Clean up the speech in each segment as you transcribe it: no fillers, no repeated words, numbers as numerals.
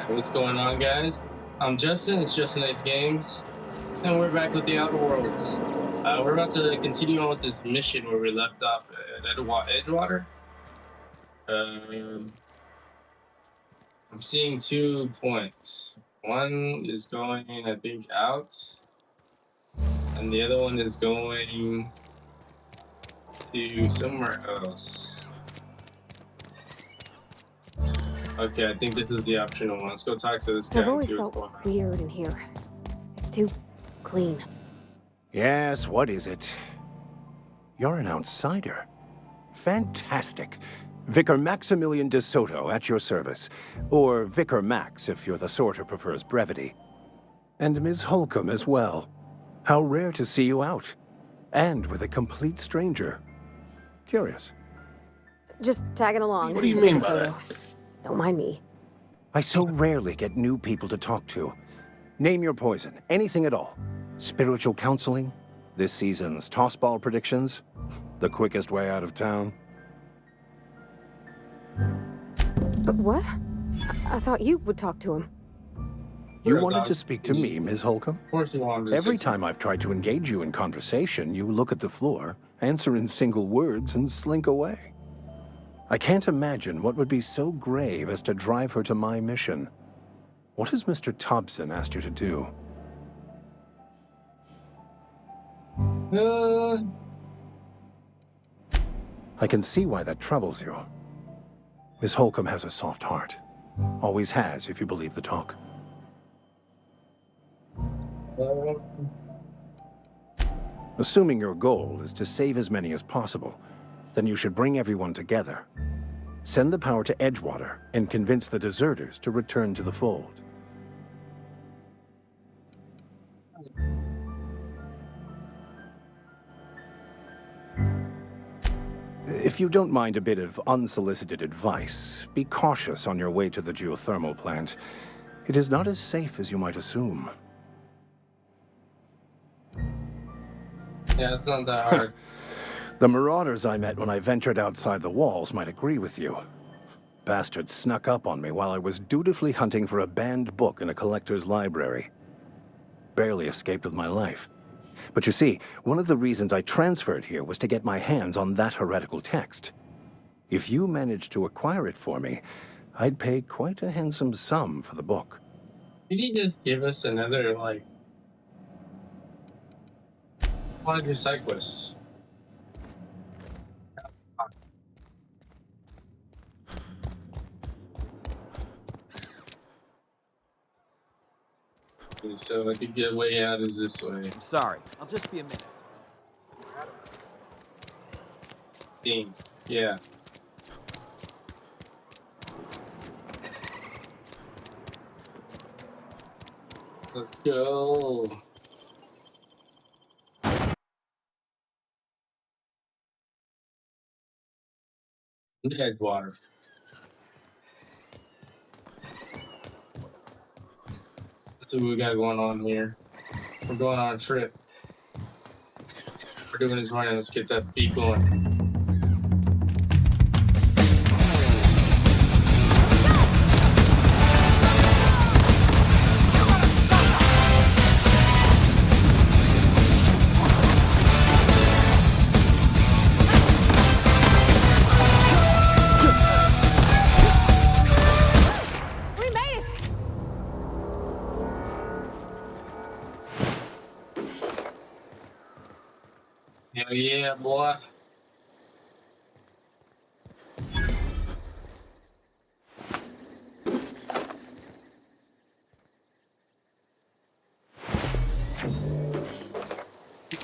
What's going on, guys? I'm Justin, it's Justin X Games, and we're back with the Outer Worlds. We're about to continue on with this mission where we left off at Edgewater. I'm seeing 2 points. One is going, I think, out, and the other one is going to somewhere else. Okay, I think this is the optional one. Let's go talk to this guy and see what's going on. Weird in here. It's too clean. Yes, what is it? You're an outsider. Fantastic. Vicar Maximilian de Soto at your service. Or Vicar Max if you're the sort who prefers brevity. And Ms. Holcomb as well. How rare to see you out. And with a complete stranger. Curious. Just tagging along. What do you mean by that? Don't mind me. I so rarely get new people to talk to. Name your poison, anything at all. Spiritual counseling, this season's tossball predictions, the quickest way out of town. But what? I thought you would talk to him. You wanted to speak to me, Ms. Holcomb? Of course you wanted to. Every time I've tried to engage you in conversation, you look at the floor, answer in single words, and slink away. I can't imagine what would be so grave as to drive her to my mission. What has Mr. Thompson asked you to do? I can see why that troubles you. Miss Holcomb has a soft heart. Always has, if you believe the talk. Assuming your goal is to save as many as possible, then you should bring everyone together. Send the power to Edgewater and convince the deserters to return to the fold. If you don't mind a bit of unsolicited advice, be cautious on your way to the geothermal plant. It is not as safe as you might assume. Yeah, it's not that hard. The marauders I met when I ventured outside the walls might agree with you. Bastards snuck up on me while I was dutifully hunting for a banned book in a collector's library. Barely escaped with my life. But you see, one of the reasons I transferred here was to get my hands on that heretical text. If you managed to acquire it for me, I'd pay quite a handsome sum for the book. Did he just give us another, like... I want to do side quests. So I think the way out is this way. I'm sorry. I'll just be a minute. Ding. Yeah. Let's go. Edgewater. That's what we got going on here. We're going on a trip. We're doing this running. Let's get that beat going. Hell yeah, boy.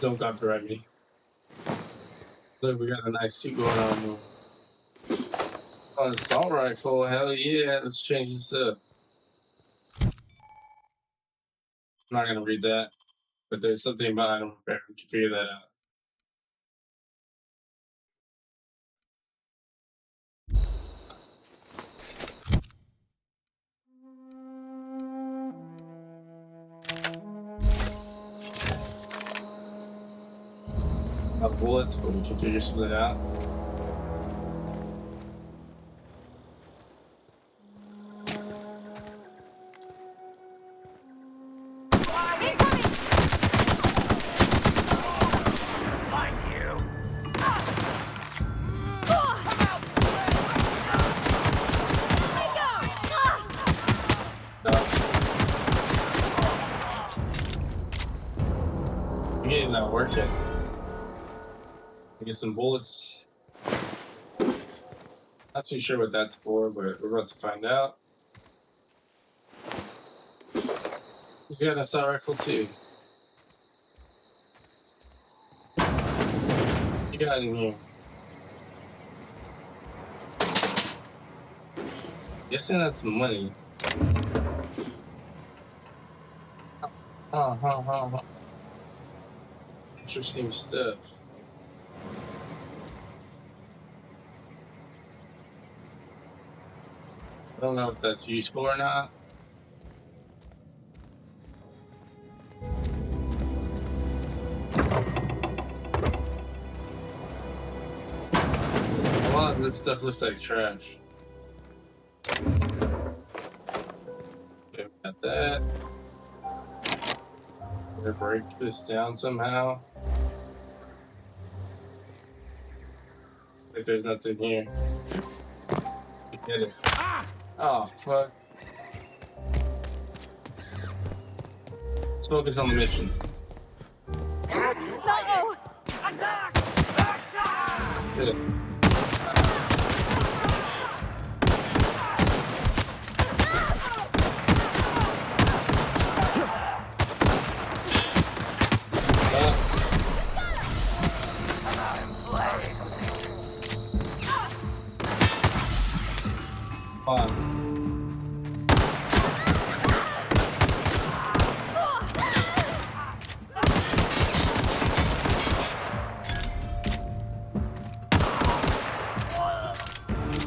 Don't copyright me. Look, we got a nice suit going on. Oh, assault rifle. Hell yeah. Let's change this up. I'm not going to read that, but there's something about it. We can figure that out. Bullets, but we can figure something out. get some bullets. Not too sure what that's for, but we're about to find out. He's got an assault rifle too. You got in here. Guessing that's money. Interesting stuff. I don't know if that's useful or not. A lot of this stuff looks like trash. Okay, we got that. Gonna break this down somehow. Like there's nothing here. Get it. Oh, fuck. Let's focus on the mission. No! Good.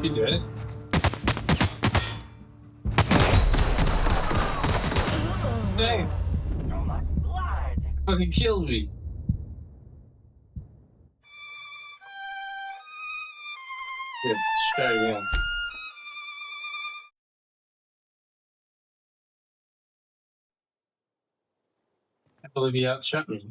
You did it. Dang. Fucking killed me. Yeah, let's try again. I believe he outshot me.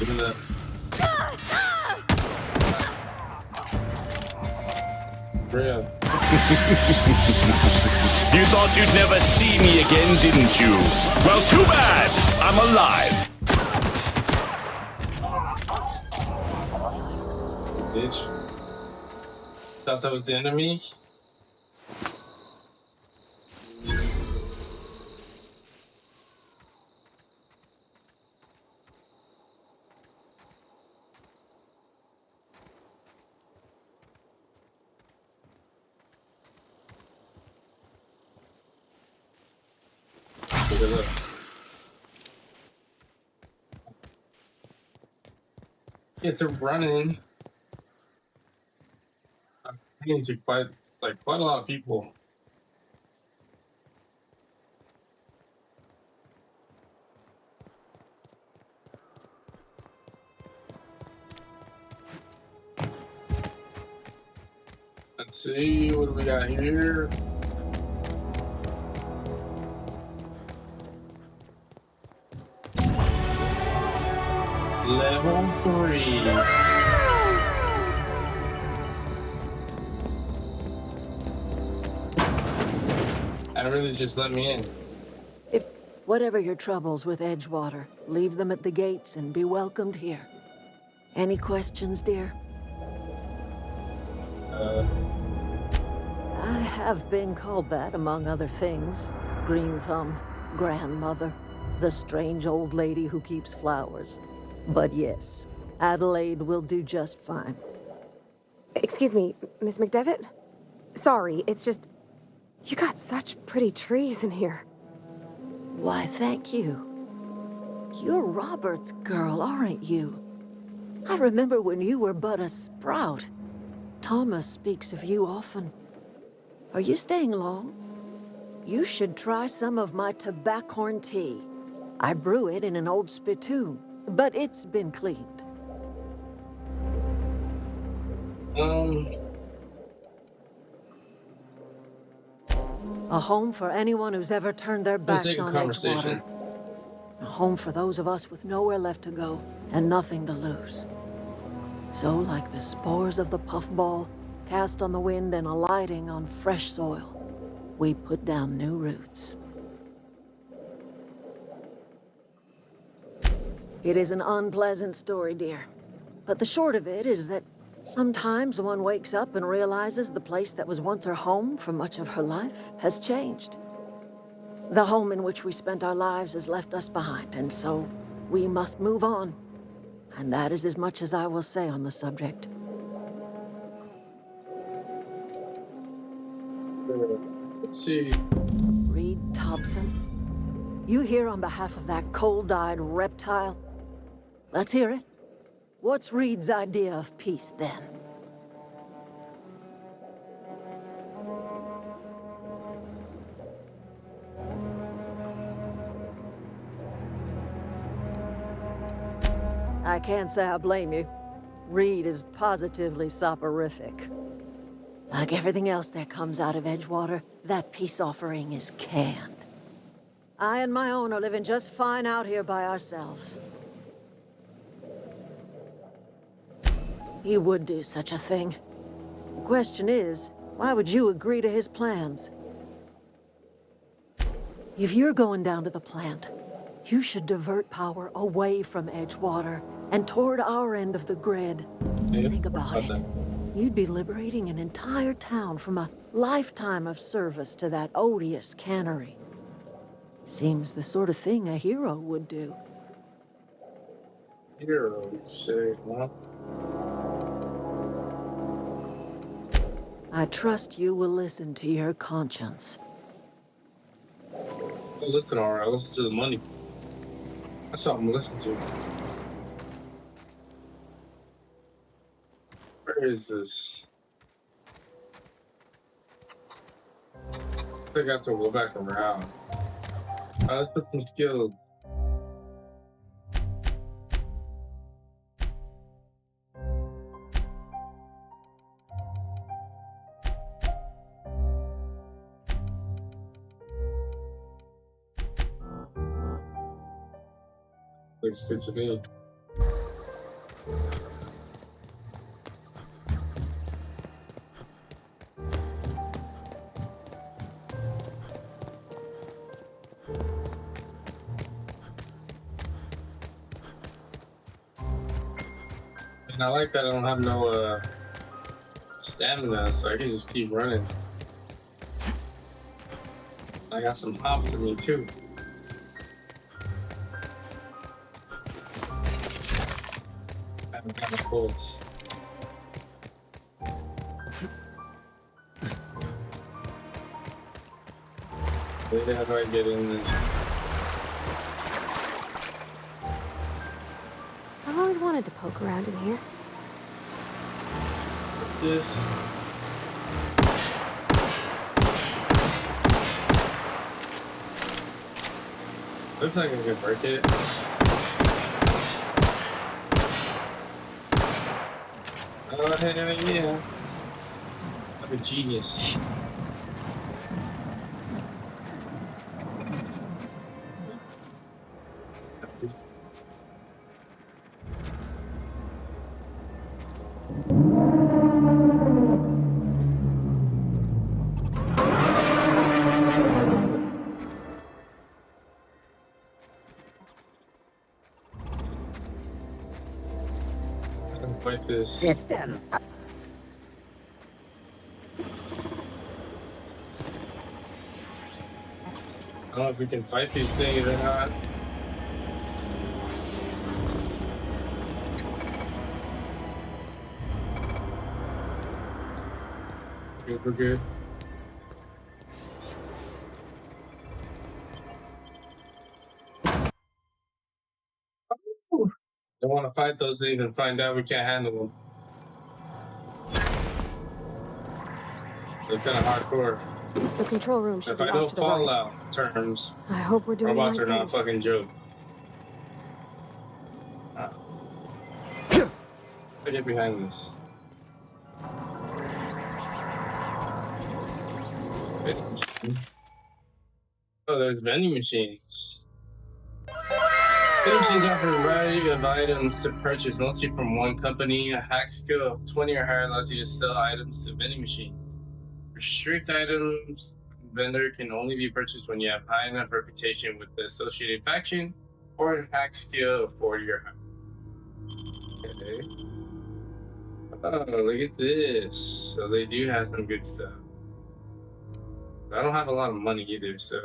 Look at that. Real. You thought you'd never see me again, didn't you? Well, too bad. I'm alive. Bitch. Thought that was the enemy? Look at that. Yeah, they're running. I'm running to quite a lot of people. Let's see, what do we got here? Level 3. And really just let me in. If whatever your troubles with Edgewater, leave them at the gates and be welcomed here. Any questions, dear? I have been called that, among other things. Green Thumb, grandmother, the strange old lady who keeps flowers. But yes, Adelaide will do just fine. Excuse me, Miss McDevitt? Sorry, it's just... You got such pretty trees in here. Why, thank you. You're Robert's girl, aren't you? I remember when you were but a sprout. Thomas speaks of you often. Are you staying long? You should try some of my tobaccorn tea. I brew it in an old spittoon. but it's been cleaned. A home for anyone who's ever turned their let's backs take a on conversation. Edgewater. A home for those of us with nowhere left to go and nothing to lose. So, like the spores of the puffball, cast on the wind and alighting on fresh soil, we put down new roots. It is an unpleasant story, dear. But the short of it is that sometimes one wakes up and realizes the place that was once her home for much of her life has changed. The home in which we spent our lives has left us behind, and so we must move on. And that is as much as I will say on the subject. Let's see. Reed Thompson, you here on behalf of that cold-eyed reptile? Let's hear it. What's Reed's idea of peace, then? I can't say I blame you. Reed is positively soporific. Like everything else that comes out of Edgewater, that peace offering is canned. I and my own are living just fine out here by ourselves. He would do such a thing. The question is, why would you agree to his plans? If you're going down to the plant, you should divert power away from Edgewater and toward our end of the grid. Yeah, Think about it. that. You'd be liberating an entire town from a lifetime of service to that odious cannery. Seems the sort of thing a hero would do. Hero, you say, huh? I trust you will listen to your conscience. I'll listen, alright. I'll listen to the money. That's what I'm gonna listen to. Where is this? I think I have to go back around. Let's put some skills. Looks good to me. And I like that I don't have no stamina, so I can just keep running. I got some hops in me too. I haven't got my bullets. Where how do I get in this? I've always wanted to poke around in here. This. Looks like I can break it. Oh, hell yeah. I'm a genius. Fight this. System. I don't know if we can fight these things or not. Good, we're good. Don't want to fight those things and find out we can't handle them. They're kind of hardcore. The control room should If be I off don't to the fall right. out terms, I hope we're doing robots the are right not a thing. fucking joke. I get behind this. Vending machine. Oh, there's vending machines. Vending machines offer a variety of items to purchase, mostly from one company. A hack skill of 20 or higher allows you to sell items to vending machines. Restrict items vendor can only be purchased when you have high enough reputation with the associated faction or a hack skill of 40 or higher. Okay. Oh, look at this. So they do have some good stuff. I don't have a lot of money either, so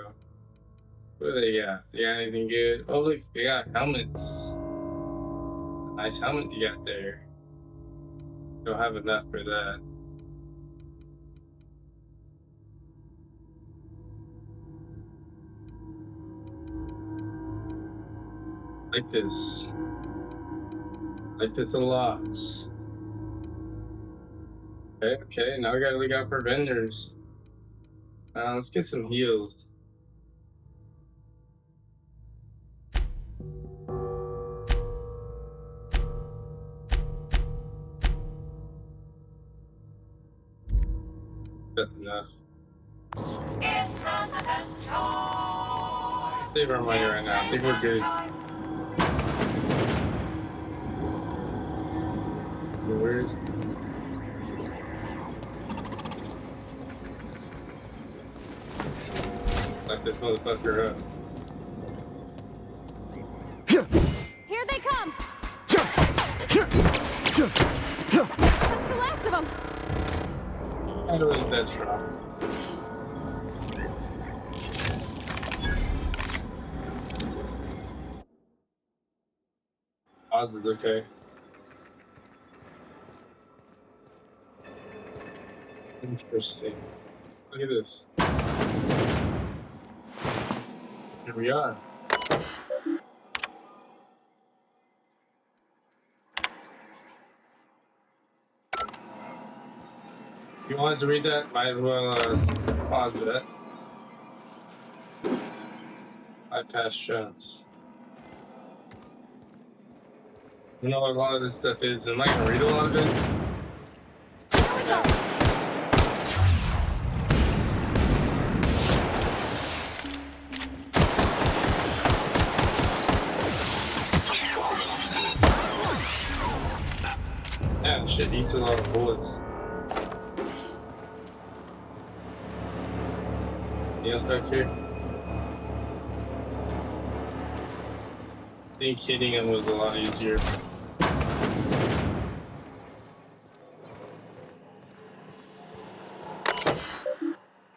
what do they got? They got anything good? Oh look, they got helmets. Nice helmet you got there. Don't have enough for that. Like this. Like this a lot. Okay, now we gotta look out for vendors. Let's get some heals. That's enough. Save our money right now. I think we're good. Where is it? Like this motherfucker up. Here they come! That's the last of them! How do is that strong? Oz is okay. Interesting. Look at this. Here we are. If you wanted to read that, might as well pause that. Bypass chance. You know what a lot of this stuff is? Am I gonna read a lot of it? Yeah, shit eats a lot of bullets. Anything else back here? I think hitting him was a lot easier.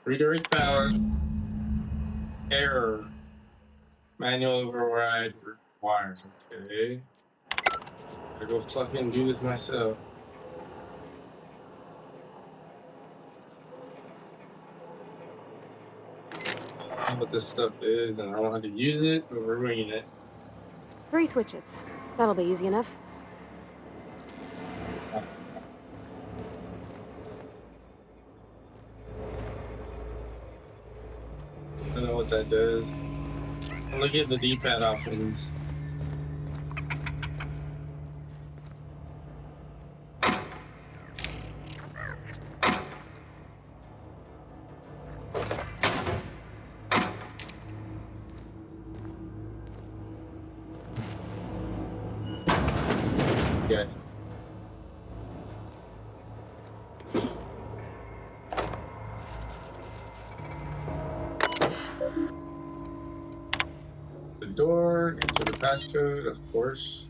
Redirect power. Error. Manual override required. Okay. I go fucking do this myself. I know what this stuff is, and I don't know how to use it, but we're winging it. 3 switches. That'll be easy enough. I don't know what that does. I'm looking at the D-pad options. Okay. The door, enter the passcode, of course.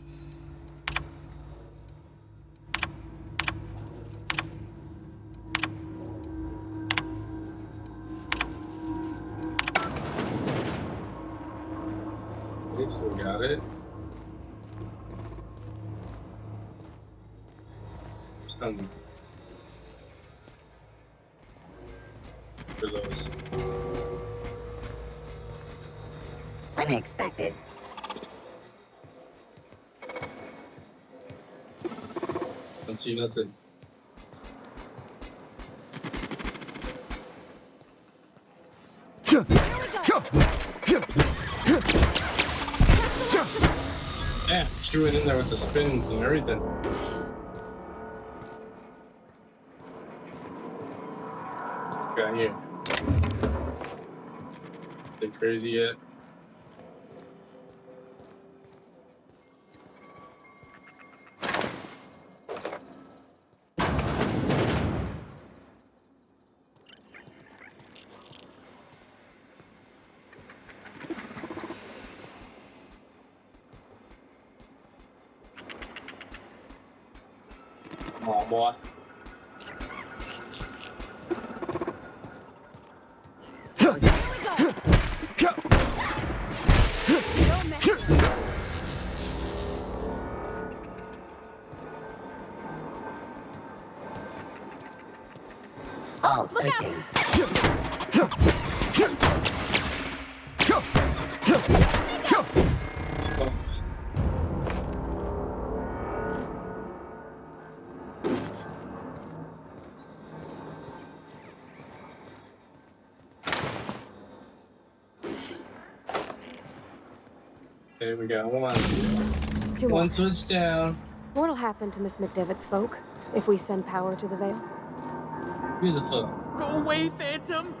Okay, so we got it. Some for those. Unexpected. Don't see nothing. Damn, she went in there with the spins and everything. got here? They crazy yet? Come on, boy. Oh, look out! There we go. One. It's too One much. switch down. What'll happen to Miss McDevitt's folk if we send power to the Veil? Here's a fuck. Go away, Phantom!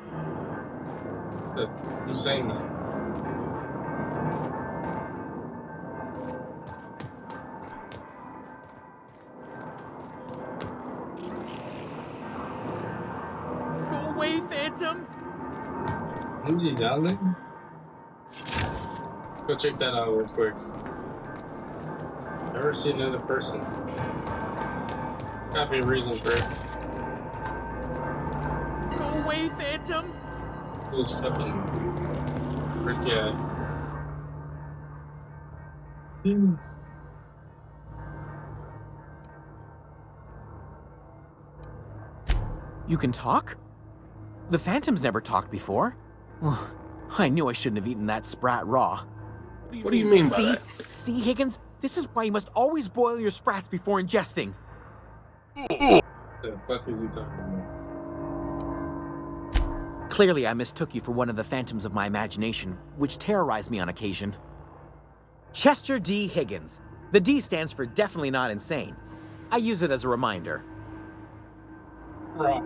Who's saying that? Go away, Phantom! Who's he down there? Go check that out real quick. Never see another person. Gotta be a reason for it. Go away, Phantom! Who's fucking frick yeah. You can talk? The Phantom's never talked before. Well, I knew I shouldn't have eaten that sprat raw. What do you mean by that? See, Higgins? This is why you must always boil your sprats before ingesting. The fuck is he talking about? Clearly, I mistook you for one of the phantoms of my imagination, which terrorized me on occasion. Chester D. Higgins. The D stands for definitely not insane. I use it as a reminder. Bro.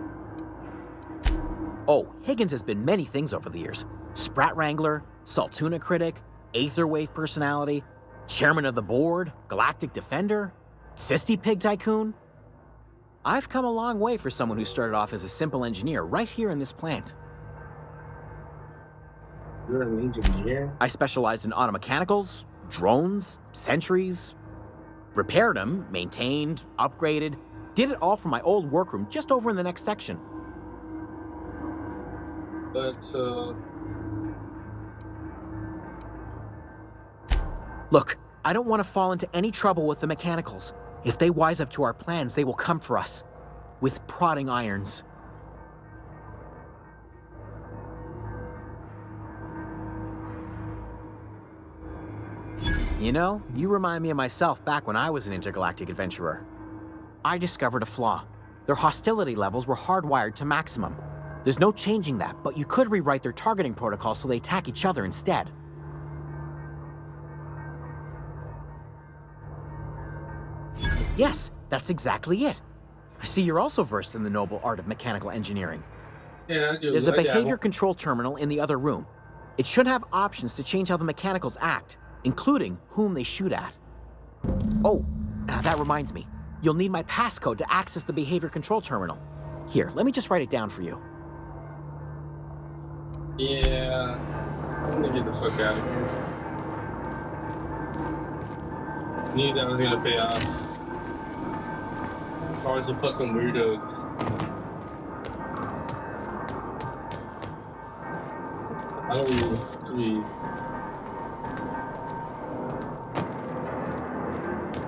Oh, Higgins has been many things over the years. Sprat Wrangler, Saltuna Critic, Aetherwave Personality, Chairman of the Board, Galactic Defender, Sisty Pig Tycoon. I've come a long way for someone who started off as a simple engineer right here in this plant. You're an engineer? I specialized in automechanicals, drones, sentries, repaired them, maintained, upgraded, did it all from my old workroom just over in the next section. But, Look, I don't want to fall into any trouble with the mechanicals. If they wise up to our plans, they will come for us. With prodding irons. You know, you remind me of myself back when I was an intergalactic adventurer. I discovered a flaw. Their hostility levels were hardwired to maximum. There's no changing that, but you could rewrite their targeting protocol so they attack each other instead. Yes, that's exactly it. I see you're also versed in the noble art of mechanical engineering. yeah, I do. There's a I dabble. behavior control terminal in the other room. It should have options to change how the mechanicals act, including whom they shoot at. Oh, that reminds me. You'll need my passcode to access the behavior control terminal. Here, let me just write it down for you. Yeah. I'm gonna get the fuck out of here. Knew that was gonna pay off. Always a fucking weirdo.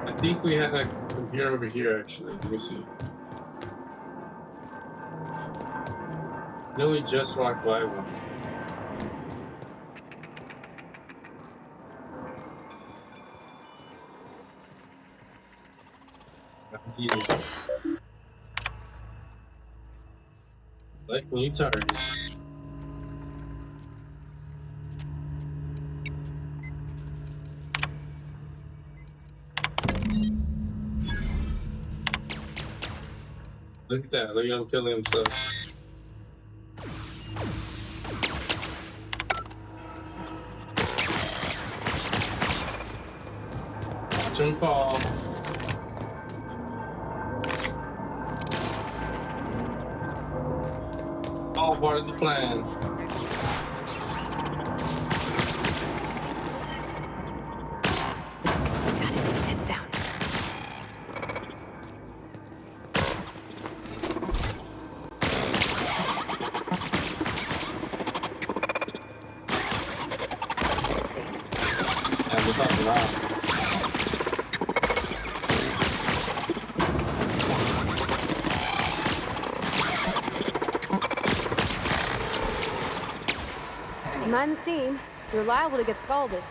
I think we had a computer over here actually. Let me see. No, we just walked by one. Like when you tired. Look at that. Look at him killing himself. all part of the plan. Got it. Heads down. And we're talking around. Mind the steam. You're liable to get scalded.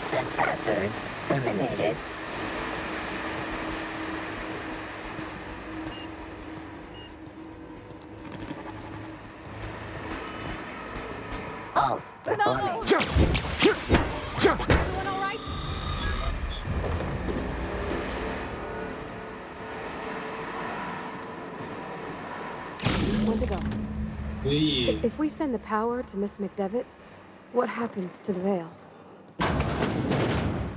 Trespassers eliminated. Alt performing. Everyone all right? When to go? Yeah. If we send the power to Miss McDevitt, what happens to the Veil?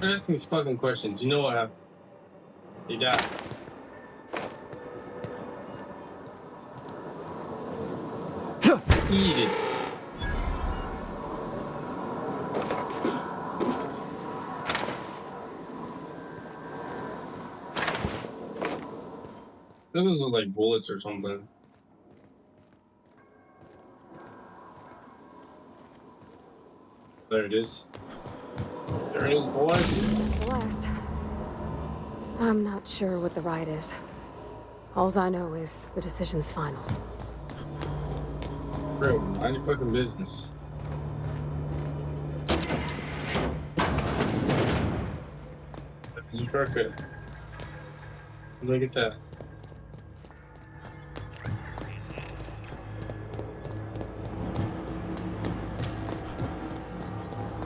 We're asking these fucking questions. You know what happened? He died. Eat it. Those look like bullets or something. There it is. There it is, boys. The last. I'm not sure what the right is. Alls I know is the decision's final. Bro, mind your fucking business. There's a shortcut. Look at that.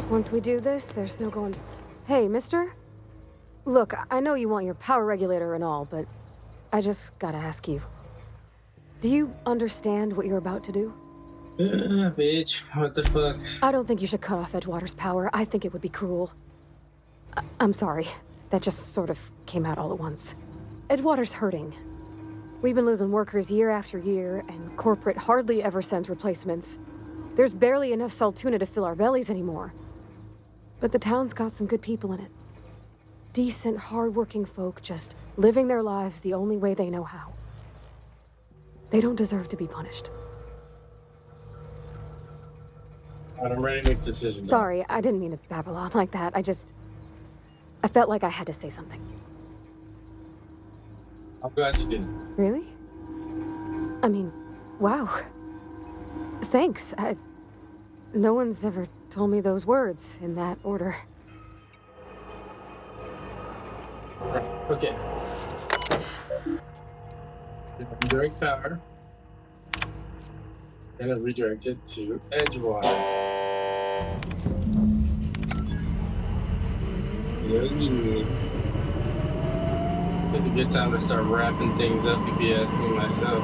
Once we do this, there's no going... Hey, mister? Look, I know you want your power regulator and all, but I just gotta ask you. Do you understand what you're about to do? Bitch, what the fuck? I don't think you should cut off Edgewater's power. I think it would be cruel. I'm sorry. That just sort of came out all at once. Edgewater's hurting. We've been losing workers year after year, and corporate hardly ever sends replacements. There's barely enough Saltuna to fill our bellies anymore. But the town's got some good people in it. Decent, hard-working folk just living their lives the only way they know how. They don't deserve to be punished. Alright, I'm ready to make the decision. Sorry, I didn't mean to babble on like that. I felt like I had to say something. I'm glad you didn't. Really? I mean, wow. Thanks. No one's ever told me those words in that order. Right, okay. Redirect power. And redirect it to Edgewater. It's a good time to start wrapping things up if you ask me myself.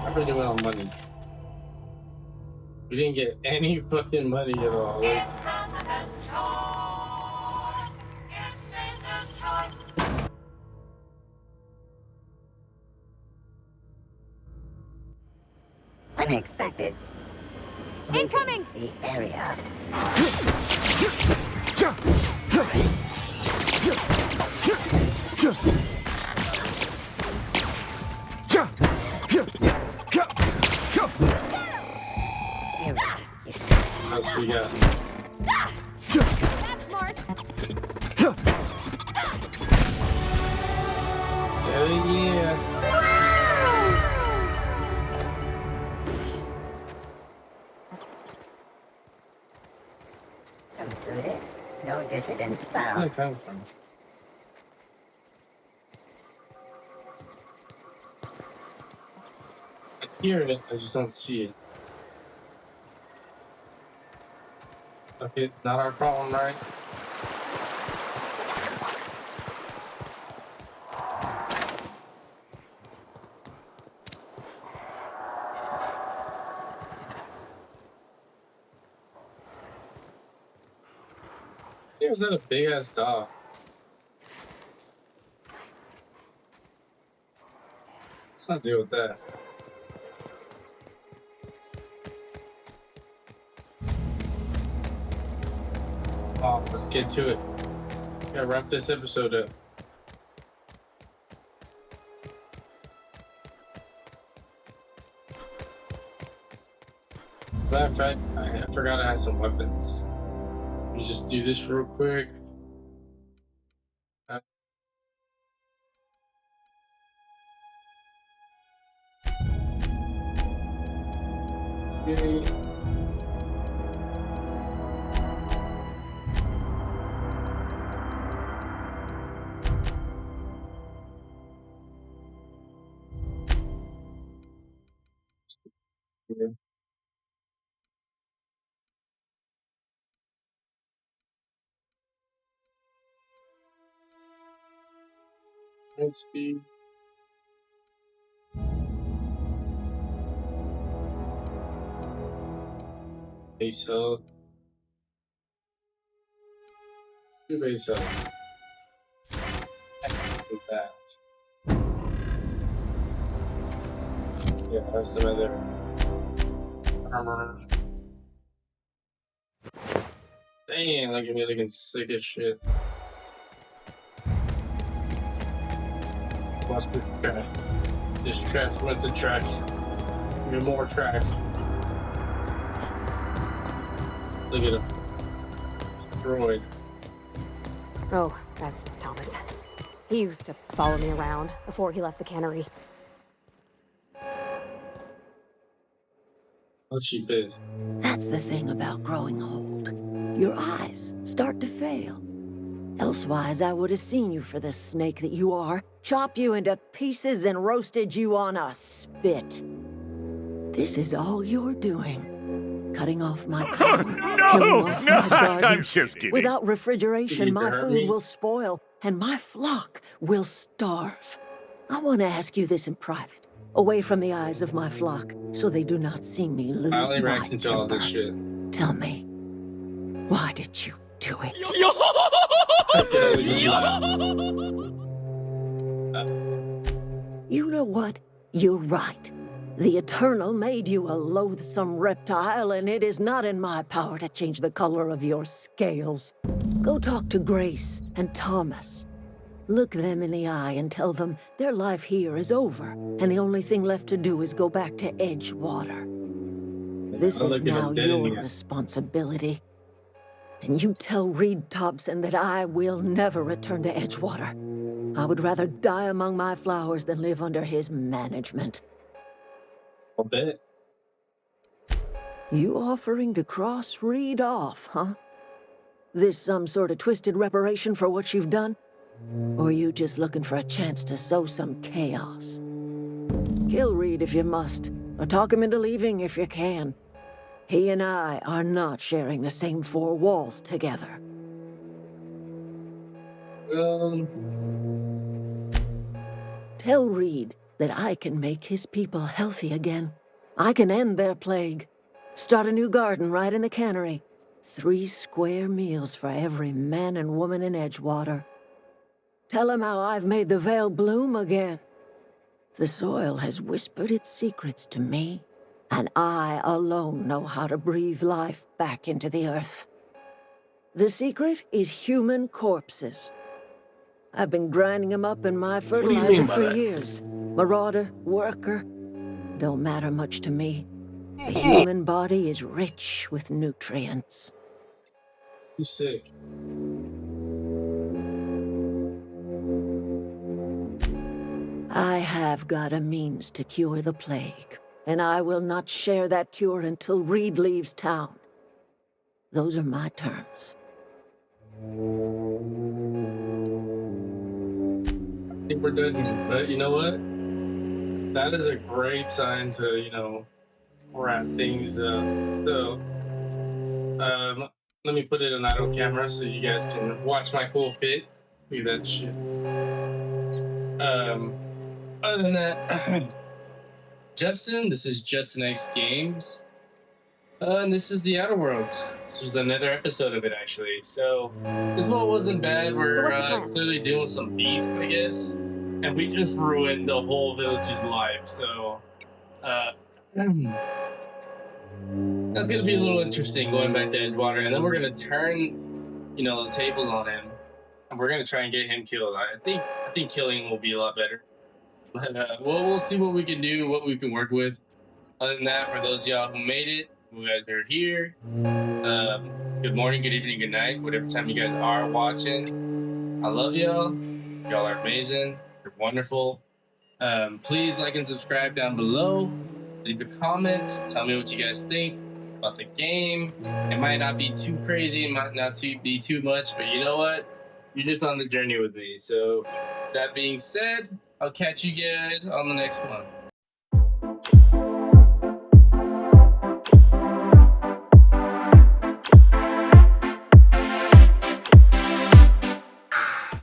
How are we doing on money? We didn't get any fucking money at all. Like, Unexpected. Incoming! The area. what else we got? That's smart! Oh yeah. Concluded. No dissidents Where did found. that come from? I hear it, I just don't see it. Okay, not our problem, right? Was that a big ass dog? Let's not deal with that. Oh, let's get to it. Gotta wrap this episode up. Matter of fact, I forgot I had some weapons. Let me just do this real quick. Okay. Yeah. Let's see. Base health. Base health. Do that. Yeah, have some other armor. Dang, look at me looking sick as shit. Let's watch this trash. This trash went to trash. Even more trash. Look at him. Destroyed. Oh, that's Thomas. He used to follow me around before he left the cannery. What's she pissed? That's the thing about growing old. Your eyes start to fail. Elsewise, I would have seen you for the snake that you are, chopped you into pieces and roasted you on a spit. This is all you're doing. Cutting off my power, killing off my garden. I'm just kidding. Without refrigeration, You my hurt food me. will spoil, and my flock will starve. I want to ask you this in private, away from the eyes of my flock, so they do not see me lose I only my reaction to all this temper. shit. Tell me, why did you do it? You know what? You're right. The Eternal made you a loathsome reptile, and it is not in my power to change the color of your scales. Go talk to Grace and Thomas. Look them in the eye and tell them their life here is over, and the only thing left to do is go back to Edgewater. This I'll is look at now him dead in your the eye. responsibility. And you tell Reed Thompson that I will never return to Edgewater. I would rather die among my flowers than live under his management. I'll bet. You offering to cross Reed off, huh? This some sort of twisted reparation for what you've done? Or you just looking for a chance to sow some chaos? Kill Reed if you must, or talk him into leaving if you can. He and I are not sharing the same four walls together. Tell Reed that I can make his people healthy again. I can end their plague. Start a new garden right in the cannery. 3 square meals for every man and woman in Edgewater. Tell him how I've made the Vale bloom again. The soil has whispered its secrets to me, and I alone know how to breathe life back into the earth. The secret is human corpses. I've been grinding them up in my fertilizer for years. Marauder, worker, don't matter much to me. The human body is rich with nutrients. He's sick. I have got a means to cure the plague, and I will not share that cure until Reed leaves town. Those are my terms. I think we're done here, but you know what? That is a great sign to, wrap things up. So, let me put it in idle camera so you guys can watch my cool fit. Look at that shit. Other than that, Justin, this is Justin X Games. And this is the Outer Worlds. This was another episode of it, actually. So this one wasn't bad. We're So what's the plan? clearly dealing with some beef, I guess. And we just ruined the whole village's life. So that's gonna be a little interesting going back to Edgewater. And then we're gonna turn, you know, the tables on him. And we're gonna try and get him killed. I think killing will be a lot better. But we'll see what we can do, what we can work with. Other than that, for those of y'all who made it, you guys are here. Good morning, good evening, good night, whatever time you guys are watching. I love y'all. Y'all are amazing. You're wonderful. Please like and subscribe down below. Leave a comment. Tell me what you guys think about the game. It might not be too crazy. It might not be too much. But you know what? You're just on the journey with me. So that being said, I'll catch you guys on the next one.